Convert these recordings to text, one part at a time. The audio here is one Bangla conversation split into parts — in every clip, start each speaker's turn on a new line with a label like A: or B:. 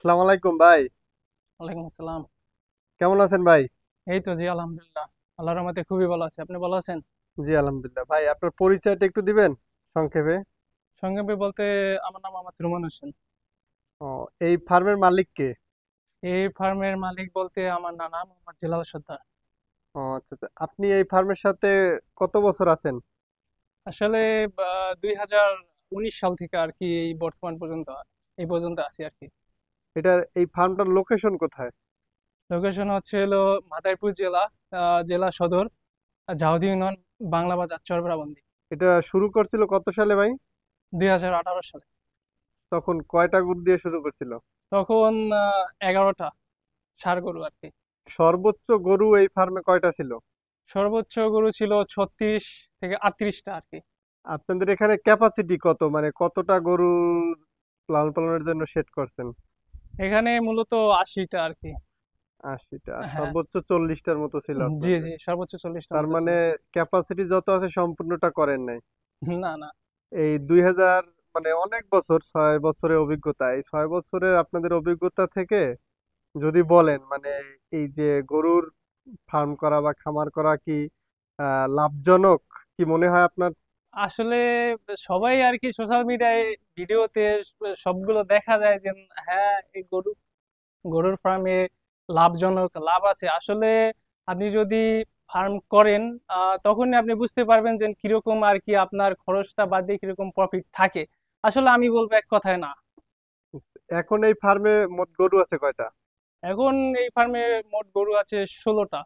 A: আসসালামু আলাইকুম ভাই।
B: ওয়ালাইকুম আসসালাম।
A: কেমন আছেন ভাই?
B: এই তো জি, আলহামদুলিল্লাহ। আল্লাহর রহমতে খুবই ভালো আছি। আপনি ভালো আছেন?
A: জি আলহামদুলিল্লাহ। ভাই আপনার পরিচয়টা একটু দিবেন সংক্ষেপে?
B: সংক্ষেপে বলতে আমার নাম মোহাম্মদ রুমান হোসেন।
A: ও, এই ফার্মের মালিক কে?
B: এই ফার্মের মালিক বলতে আমার নানা মোহাম্মদ জিলাল সর্দার।
A: ও আচ্ছা আচ্ছা। আপনি এই ফার্মের সাথে কত বছর আছেন?
B: আসলে 2019 সাল থেকে আর কি এই বর্তমান পর্যন্ত এই পর্যন্ত আছি আর কি।
A: এই ফার্মটার লোকেশন কোথায়?
B: লোকেশন হচ্ছে হলো মাদারীপুর জেলা, জেলা সদর, জাহুদি ইউনিয়ন, বাংলা বাজার, চরবরাবন্দী।
A: এটা শুরু করছিল কত সালে ভাই?
B: 2018 সালে।
A: তখন কয়টা গরু দিয়ে শুরু করছিল?
B: তখন 11টা ষাঁড় গরু আর কি।
A: সর্বোচ্চ গরু এই ফার্মে কয়টা ছিল?
B: সর্বোচ্চ গরু ছিল 36 থেকে 38টা আর কি।
A: আপনাদের এখানে ক্যাপাসিটি কত, মানে কতটা গরু লালন পালনের জন্য সেট করছেন?
B: এখানে মূলত 80টা আর কি।
A: 80টা, আর
B: হ্যাঁ।
A: সর্বোচ্চ 40টার মতো ছিল
B: জি
A: আপনাদের।
B: জি, সর্বোচ্চ 40টার
A: তার
B: মতো
A: মানে
B: ছিল।
A: ক্যাপাসিটি যত আছে সম্পূর্ণটা করেন নাই।
B: না না।
A: এই 2000, মানে অনেক বছর, 6 বছরের অভিজ্ঞতা, এই 6 বছরের আপনাদের অভিজ্ঞতা থেকে যদি বলেন, মানে এই যে গরুর ফার্ম করা বা খামার করা কি লাভজনক, কি মনে হয় আপনার?
B: আসলে সবাই আর কি সোশ্যাল মিডিয়ায় ভিডিওতে সবগুলো দেখা যায় যে হ্যাঁ, এই গরুর ফার্মে লাভজনক, লাভ আছে। আসলে আপনি যদি ফার্ম করেন তখনই আপনি বুঝতে পারবেন যে কিরকম আর কি আপনার খরচটা বাদ দিয়ে কিরকম প্রফিট থাকে। আসলে আমি বলবো এক কথায় না।
A: এখন এই ফার্মে মোট গরু আছে কয়টা?
B: এখন এই ফার্মে মোট গরু আছে 16টা।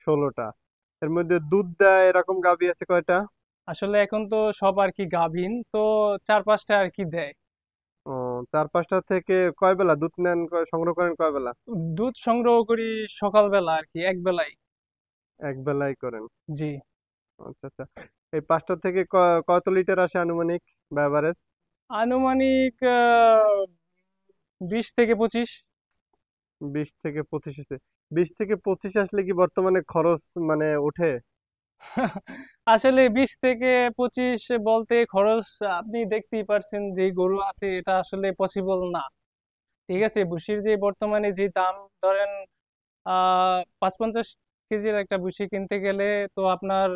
A: 16টা। এর মধ্যে দুধ দেয় এরকম গাভী আছে কয়টা?
B: আসলে এখন তো সব আর কি গাভীন তো, 4-5টা আর কি দেয়।
A: ও, 4-5টা থেকে কয় বেলা দুধ নেন, সংগ্রহ করেন কয় বেলা?
B: দুধ সংগ্রহ করি সকালবেলা আর কি, এক বেলায়।
A: এক বেলাই করেন?
B: জি।
A: আচ্ছা আচ্ছা। এই 5টা থেকে কত লিটার আসে আনুমানিক বা এভারেজ?
B: আনুমানিক 20 থেকে 25।
A: 20 থেকে 25 আছে। 20 থেকে 25 আসলে কি বর্তমানে খরচ মানে ওঠে?
B: আসলে 20 থেকে 25 বলতে খরচ, আপনি দেখতেই পারছেন যে গরু আছে, এটা আসলে পসিবল না। ঠিক আছে, ভুসির যে বর্তমানে যে দাম, ধরেন 50 50 কেজির একটা ভুসি কিনতে গেলে তো আপনার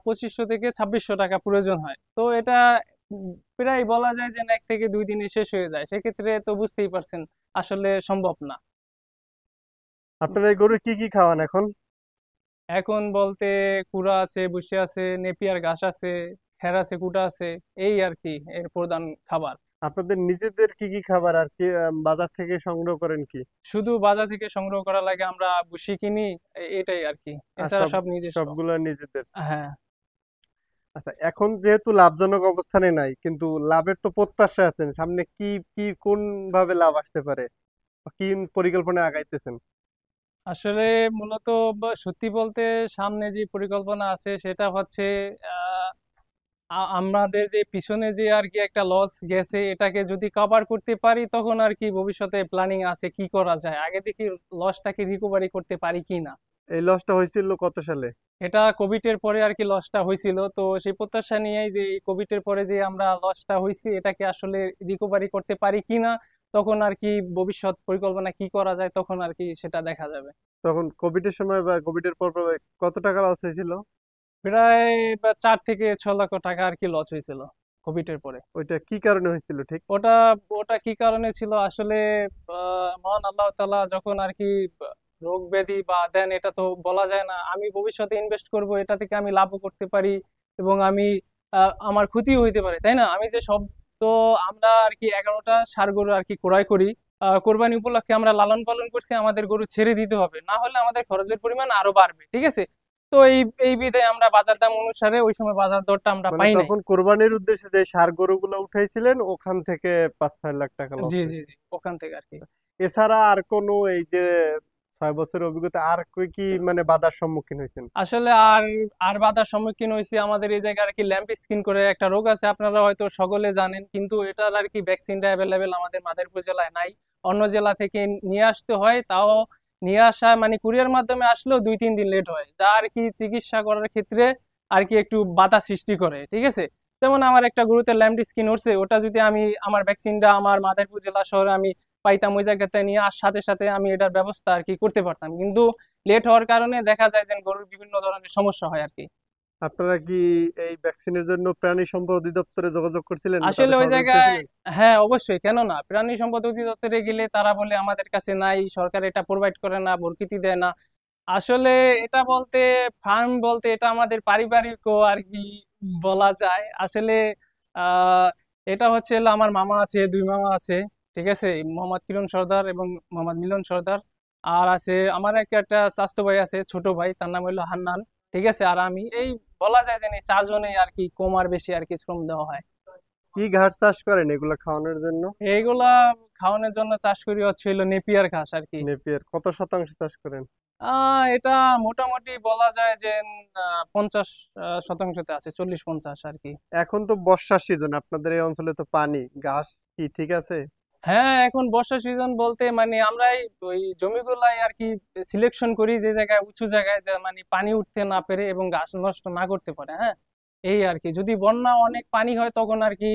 B: 2500 থেকে 2600 টাকা প্রয়োজন হয়। তো এটা প্রায় বলা যায় যে 1 থেকে 2 দিনে শেষ হয়ে যায়। সেক্ষেত্রে তো বুঝতেই পারছেন আসলে সম্ভব না।
A: আপনার এই গরু কি কি খাওয়ান এখন?
B: এখন বলতে কুড়া আছে, ভুসি আছে, নেপিয়ার ঘাস আছে, খের আছে, কুটা আছে, এই আর কি এর প্রধান খাবার।
A: আপনাদের নিজেদের কি কি খাবার, আর কি বাজার থেকে সংগ্রহ করেন কি?
B: শুধু বাজার থেকে সংগ্রহ করা লাগে, আমরা ভুসি কিনি, এটাই আর কি।
A: আর
B: এছাড়া সব নিজস্ব।
A: সবগুলো নিজেদের?
B: হ্যাঁ।
A: আচ্ছা, এখন যেহেতু লাভজনক অবস্থানে নাই, কিন্তু লাভের তো প্রত্যাশা আছেন, সামনে কি কি কোন ভাবে লাভ আসতে পারে, বা কি পরিকল্পনা আগাইতেছেন?
B: আসলে মূলত সত্যি বলতে সামনে যে পরিকল্পনা আছে সেটা হচ্ছে আহ, আমাদের যে পিছনে যে আর কি একটা লস গেছে, এটাকে যদি কভার করতে পারি তখন আর কি ভবিষ্যতে প্ল্যানিং আছে কি করা যায়, আগে দেখি লসটাকে রিকভারি করতে পারি কি না।
A: এই লসটা হয়েছিল কত সালে?
B: এটা কোভিড এর পরে আর কি লসটা হয়েছিল, তো সেই প্রত্যাশা নিয়েই যে কোভিড এর পরে যে আমরা লসটা হয়েছি এটাকে আসলে রিকভারি করতে পারি কিনা, তখন আর কি ভবিষ্যৎ পরিকল্পনা কি করা যায় তখন আর কি সেটা দেখা যাবে।
A: তখন কোভিড এর সময় বা কোভিড এর পর কত টাকা লস হয়েছিল?
B: প্রায় 4 থেকে 6 লক্ষ টাকা আর কি লস হয়েছিল কোভিড এর পরে।
A: ওইটা কি কারণে হয়েছিল ঠিক?
B: ওটা ওটা কি কারণে ছিল আসলে, মহান আল্লাহ তাআলা যখন আর কি রোগ ব্যাধি বা দেন এটা তো বলা যায় না। আমি ভবিষ্যতে ইনভেস্ট করব, এটা থেকে আমি লাভও করতে পারি এবং আমি আমার ক্ষতিও হইতে পারে, তাই না? আমি যে সব, তো আমরা আর কি 11টা ষাঁড় গরু আর কি ক্রয় করি। কোরবানি উপলক্ষে আমরা লালন পালন করছি, আমাদের গরু ছেড়ে দিতে হবে, না হলে আমাদের খরচের পরিমাণ আরো বাড়বে, ঠিক আছে? তো এই এই বিধায় আমরা বাজার দাম অনুসারে ওই সময় বাজার দরটা আমরা
A: মানে
B: পাই নাই।
A: তখন কোরবানির উদ্দেশ্যে যে ষাঁড় গরুগুলো উঠাইছিলেন ওখান থেকে 5-6 লাখ টাকা লস
B: জি জি
A: হয়েছে?
B: জি, ওখান থেকে আর কি।
A: এছাড়া আর কোনো, এই যে 6 বছরের অভিজ্ঞতা, আর কি কি মানে বাধার সম্মুখীন হয়েছেন?
B: আসলে আর আর বাধার সম্মুখীন হয়েছি, আমাদের এই জায়গায় আর কি ল্যাম্প স্কিন করে একটা রোগ আছে, আপনারা হয়তো সকলে জানেন, কিন্তু এটার আর কি ভ্যাকসিনটা অ্যাভেলেবেল আমাদের মাদারীপুর জেলায় নাই। অন্য জেলা থেকে নিয়ে আসতে হয়, তাও নিয়ে আসা মানে কুরিয়ার মাধ্যমে আসলেও 2-3 দিন লেট হয়, যা আর কি চিকিৎসা করার ক্ষেত্রে আর কি একটু বাধা সৃষ্টি করে, ঠিক আছে? যেমন আমার একটা গরুতে ল্যাম্প স্কিন উঠছে, ওটা যদি আমি আমার ভ্যাকসিনটা আমার মাদারীপুর জেলা শহরে আমি পাইতাম ওই জায়গাতে নিয়ে, আর সাথে সাথে আমি এটার ব্যবস্থা আর কি করতে পারতাম। কিন্তু লেট হওয়ার কারণে দেখা যায় যে গরুর বিভিন্ন ধরনের সমস্যা হয় আর কি।
A: আপনারা কি এই ভ্যাকসিনের জন্য প্রাণী সম্পদ অধিদপ্তরে যোগাযোগ করছিলেন বা
B: আসলে
A: তাদের
B: ওই
A: সহযোগিতা
B: জায়গায়,
A: ছিলেন?
B: হ্যাঁ অবশ্যই, কেন না, প্রাণী সম্পদ অধিদপ্তরে গেলে তারা বলে আমাদের কাছে নাই, সরকার এটা প্রোভাইড করে না, ভর্তুকি দেয় না। আসলে এটা বলতে, ফার্ম বলতে এটা আমাদের পারিবারিক আর কি বলা যায় আসলে। আহ এটা হচ্ছে হলো আমার মামা আছে, দুই মামা আছে, ঠিক আছে, মোহাম্মদ কিরণ সর্দার এবং মোহাম্মদ মিলন সর্দার। আর আছে আমার একটা চাচাতো ভাই আছে, ছোট ভাই, তার নাম হলো হান্নান, ঠিক আছে। আর আমি, এই বলা যায় যে এই চারজনেই আর কি কম আর বেশি আর কি শ্রম দেওয়া হয়।
A: কি ঘাস চাষ করেন এগুলো খাওয়ানোর জন্য?
B: এইগুলা খাওয়ানোর জন্য চাষ করি হচ্ছে হলো নেপিয়ার ঘাস আর কি।
A: নেপিয়ার কত শতাংশ চাষ করেন?
B: এটা মোটামুটি বলা যায় যে 50 শতাংশতে আছে, 40-50 আর কি।
A: এখন তো বর্ষার সিজন, আপনাদের এই অঞ্চলে তো পানি, ঘাস কি ঠিক আছে?
B: হ্যাঁ, এখন বর্ষা সিজন বলতে মানে আমরাই ওই জমিগুলাই আর কি সিলেকশন করি যে জায়গায়, উঁচু জায়গায়, যে মানে পানি উঠতে না পেরে এবং ঘাস নষ্ট না করতে পারে, হ্যাঁ। এই আর কি, যদি বন্যা অনেক পানি হয় তখন আর কি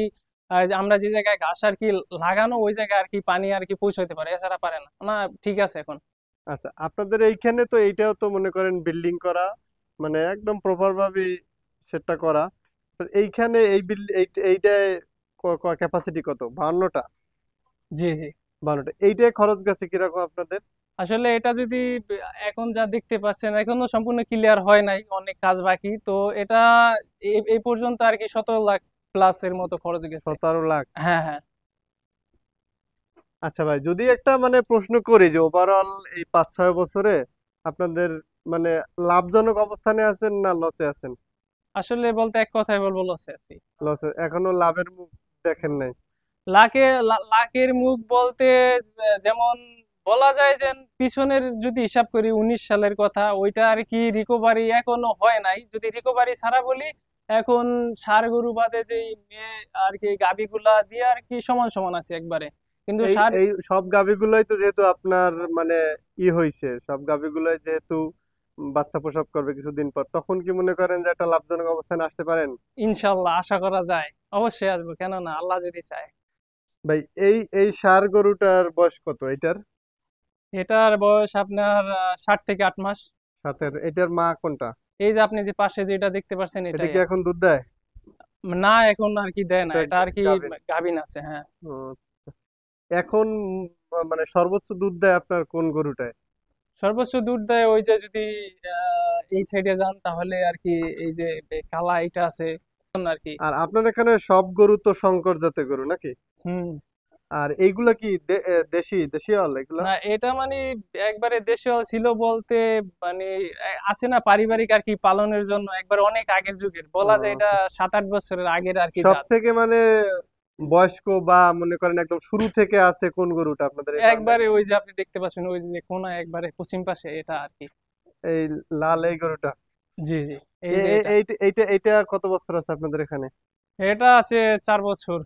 B: যে আমরা যে জায়গায় ঘাস আর কি লাগানো ওই জায়গায় আর কি পানি আর কি পৌঁছাতে পারে, এছাড়া পারে না। না, ঠিক আছে এখন।
A: আচ্ছা, আপনাদের এইখানে তো এইটাও তো মনে করেন বিল্ডিং করা, মানে একদম প্রপার ভাবে সেটটা করা। তো এইখানে এই এইটায় ক্যাপাসিটি কত? 52টা?
B: জি, জি।
A: 52টা, এইটায় খরচ গেছে কিরকম আপনাদের?
B: আসলে এটা যদি এখন যা দেখতে পাচ্ছেন এখনো সম্পূর্ণ ক্লিয়ার হয় নাই, অনেক কাজ বাকি তো। এটা এই পর্যন্ত আর কি 17 লাখ প্লাস এর মতো খরচ গেছে।
A: 17 লাখ?
B: হ্যাঁ, হ্যাঁ।
A: আচ্ছা ভাই, যদি একটা মানে প্রশ্ন করি যে ওভারঅল এই 5-6 বছরে আপনাদের মানে লাভজনক অবস্থানে আছেন না লসে আছেন?
B: আসলে বলতে এক কথায় বলবো লসে আছি।
A: লসে, এখনো লাভের মুখ দেখেন নাই?
B: লাখের মুখ বলতে যেমন বলা যায় যে পিছনের যদি হিসাব করি 19 সালের কথা, ওইটা আর কি রিকভারি এখনো হয় নাই। যদি রিকভারি ছাড়া বলি, এখন ষাঁড় গরু বাদে যে মেয়ে আর কি গাভীগুলা দিয়ে আর কি সমান সমান আছে একবারে। কিন্তু
A: এই
B: ষাঁড়,
A: এই সব গাভীগুলোই তো যেহেতু আপনার মানে হইছে, সব গাভীগুলোই যেহেতু বাচ্চা প্রসব করবে কিছুদিন পর, তখন কি মনে করেন যে একটা লাভজনক অবস্থানে আসতে পারেন?
B: ইনশাল্লাহ আশা করা যায়, অবশ্যই আসবো, কেন না, আল্লাহ যদি চায়।
A: ভাই, এই ষাঁড় গরুটার বয়স কত এটার?
B: এটার বয়স আপনার 7 থেকে 8 মাস।
A: এটার মা কোনটা?
B: এই যে আপনি যে পাশে যেটা দেখতে পাচ্ছেন
A: এটা
B: এটাই
A: কি
B: আর
A: এখন দুধ দেয়?
B: না, এখন আর কি দেয় না,
A: এটা
B: এটা আর কি
A: গাভীন?
B: গাভীন আছে, হ্যাঁ।
A: ও, এখন মানে সর্বোচ্চ দুধ দেয় আপনার কোন গরুটায়?
B: সর্বোচ্চ দুধ দেয় ওই যে যদি এই সাইডে যান তাহলে আর কি, এই যে কালা এটা আছে আর কি।
A: আর আপনার এখানে সব গরু তো শঙ্কর জাতের গরু নাকি?
B: হুম।
A: আর এইগুলা কি দেশিয়াল এগুলা?
B: না, এটা মানে একবারে দেশীয় ছিল বলতে মানে আছে না পারিবারিক আর কি পালনের জন্য, একবার অনেক আগের যুগের, বলা যায় এটা
A: ও,
B: 7-8 বছরের আগের আর কি
A: সব
B: জাত।
A: থেকে মানে বয়স্ক বা মনে করেন একদম শুরু থেকে আছে কোন গরুটা আপনাদের এই ফার্মে?
B: একবারে ওই যে আপনি দেখতে পাচ্ছেন ওই যে কোনায় একবারে পশ্চিম পাশে এটা আর কি।
A: এই লাল এই গরুটা?
B: জি, জি। এই যে এটা,
A: এইটা কত বছর আছে আপনাদের এখানে?
B: এটা আছে 4 বছর।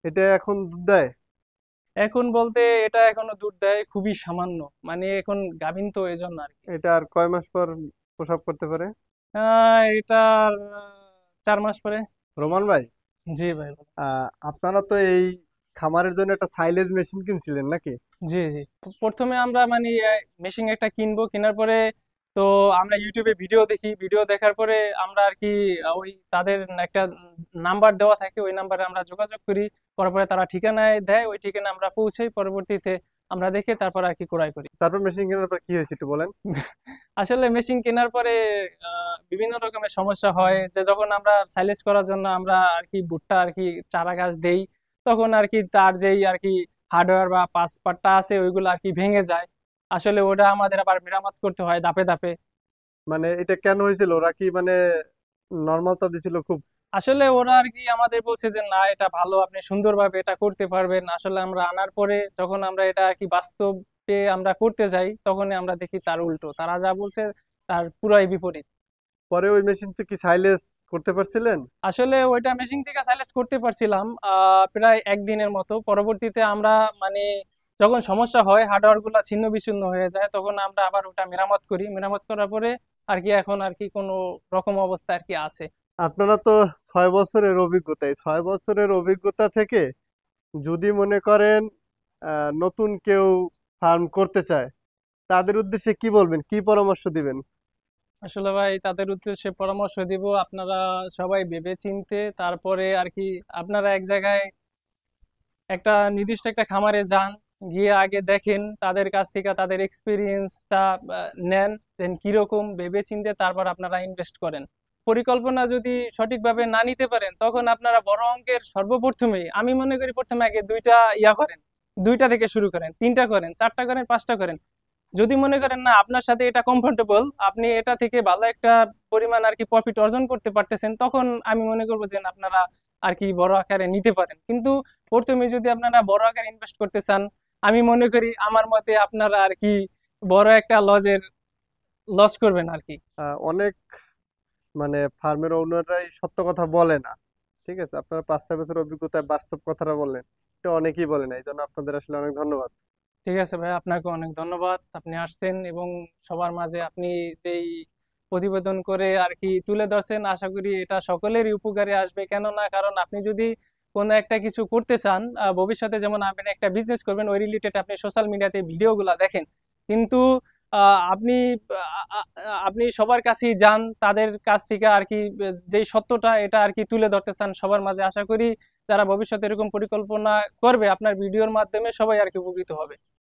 A: এটা এখন দুধ দেয়?
B: এখন বলতে এটা এখনো দুধ দেয় খুবই সামান্য, মানে এখন গাভীন তো এই জন্য আর কি।
A: এটা আর কয় মাস পর প্রসব করতে পারে?
B: এটার 4 মাস পরে।
A: রোমান ভাই,
B: জি ভাই, বলুন।
A: আপনারা তো এই খামারের জন্য একটা সাইলেজ মেশিন কিনছিলেন নাকি?
B: জি, জি। প্রথমে আমরা মানে মেশিন একটা কিনবো, কেনার পরে তো আমরা ইউটিউবে ভিডিও দেখি, ভিডিও দেখার পরে আমরা আর কি ওই তাদের একটা নাম্বার দেওয়া থাকে, ওই নাম্বারে আমরা যোগাযোগ করি, করার পরে তারা ঠিকানায় দেয়, ওই ঠিকানা আমরা পৌঁছাই, পরবর্তীতে আমরা দেখে তারপর আর কি ক্রয় করি।
A: তারপর মেশিন কেনার পর কি হয়েছে একটু বলেন?
B: আসলে মেশিন কেনার পরে বিভিন্ন রকমের সমস্যা হয়, যে যখন আমরা সাইলেজ করার জন্য আমরা আর কি ভুট্টা আর কি চারা গাছ দেই, তখন আর কি তার যেই আর কি হার্ডওয়্যার বা পাস পার্টটা আছে ওইগুলো আর কি ভেঙে যায়। আসলে ওটা আমাদের আবার মেরামত করতে হয় ধাপে ধাপে।
A: মানে এটা কেন হয়েছিল? ওরা কি মানে নর্মালটা দিছিল খুব?
B: আসলে ওরা আর কি আমাদের বলছে যে না, এটা ভালো, আপনি সুন্দরভাবে এটা করতে পারবেন। আসলে আমরা আনার পরে যখন আমরা এটা আর কি বাস্তবে আমরা করতে যাই, তখন আমরা দেখি তার উল্টো, তারা যা বলছে তার পুরাই বিপরীত।
A: পরে ওই মেশিন থেকে কি সাইলেজ করতে পারছিলেন?
B: আসলে ওইটা মেশিন থেকে সাইলেন্স করতে পারছিলাম প্রায় একদিনের মতো। পরবর্তীতে আমরা মানে যখন সমস্যা হয়, হার্ডওয়্যার গুলা ছিন্ন বিচ্ছিন্ন হয়ে যায়, তখন আমরা আবার ওটা মেরামত করি, মেরামত করার পরে আর কি এখন আর কি কোনো রকম অবস্থা আর কি আছে।
A: আপনারা তো 6 বছরের অভিজ্ঞতা, এই 6 বছরের অভিজ্ঞতা থেকে যদি মনে করেন নতুন কেউ ফার্ম করতে চায় তাদের উদ্দেশ্যে কি বলবেন, কি পরামর্শ দিবেন?
B: আসলে ভাই তাদের উদ্দেশ্যে পরামর্শ দিব, আপনারা সবাই ভেবে চিন্তে তারপরে আর কি আপনারা এক জায়গায় একটা নির্দিষ্ট একটা খামারে যান, গিয়ে আগে দেখেন তাদের কাছ থেকে তাদের এক্সপিরিয়েন্সটা নেন, দেন কিরকম ভেবে চিন্তে তারপর আপনারা ইনভেস্ট করেন। পরিকল্পনা যদি সঠিকভাবে না নিতে পারেন তখন আপনারা বড় অঙ্কের সর্বপ্রথমেই আমি মনে করি প্রথমে আগে দুইটা করেন, দুইটা থেকে শুরু করেন, তিনটা করেন, চারটা করেন, পাঁচটা করেন। যদি মনে করেন না আপনার সাথে এটা কমফোর্টেবল, আপনি এটা থেকে ভালো একটা পরিমাণ আর কি প্রফিট অর্জন করতে পারতেছেন, তখন আমি মনে করবো যে না, আপনারা আর কি বড় আকারে নিতে পারেন। কিন্তু প্রথমে যদি আপনারা বড় আকারে ইনভেস্ট করতে চান, আমি মনে করি আমার মতে আপনারা আর কি বড় একটা লস করবেন আর কি।
A: অনেক মানে ফার্মের ওনাররাই সত্য কথা বলে না। ঠিক আছে, আপনার 5-6 বছর অভিজ্ঞতায় বাস্তব কথাটা বললেন, এটা অনেকেই বলে না, এই জন্য আপনাদের আসলে অনেক ধন্যবাদ।
B: ঠিক আছে ভাই, আপনাকে অনেক ধন্যবাদ, আপনি আসছেন এবং সবার মাঝে আপনি যেই প্রতিবেদন করে আর কি তুলে ধরছেন, আশা করি এটা সকলেরই উপকারে আসবে। কেননা কারণ আপনি যদি কোনো একটা কিছু করতে চান, ভবিষ্যতে যেমন আপনি একটা বিজনেস করবেন, ওই রিলেটেড আপনি সোশ্যাল মিডিয়াতে ভিডিওগুলো দেখেন, কিন্তু আপনি আপনি সবার কাছেই যান, তাদের কাছ থেকে আর কি যেই সত্যটা এটা আর কি তুলে ধরতে চান সবার মাঝে। আশা করি যারা ভবিষ্যতে এরকম পরিকল্পনা করবে আপনার ভিডিওর মাধ্যমে সবাই আর কি উপকৃত হবে।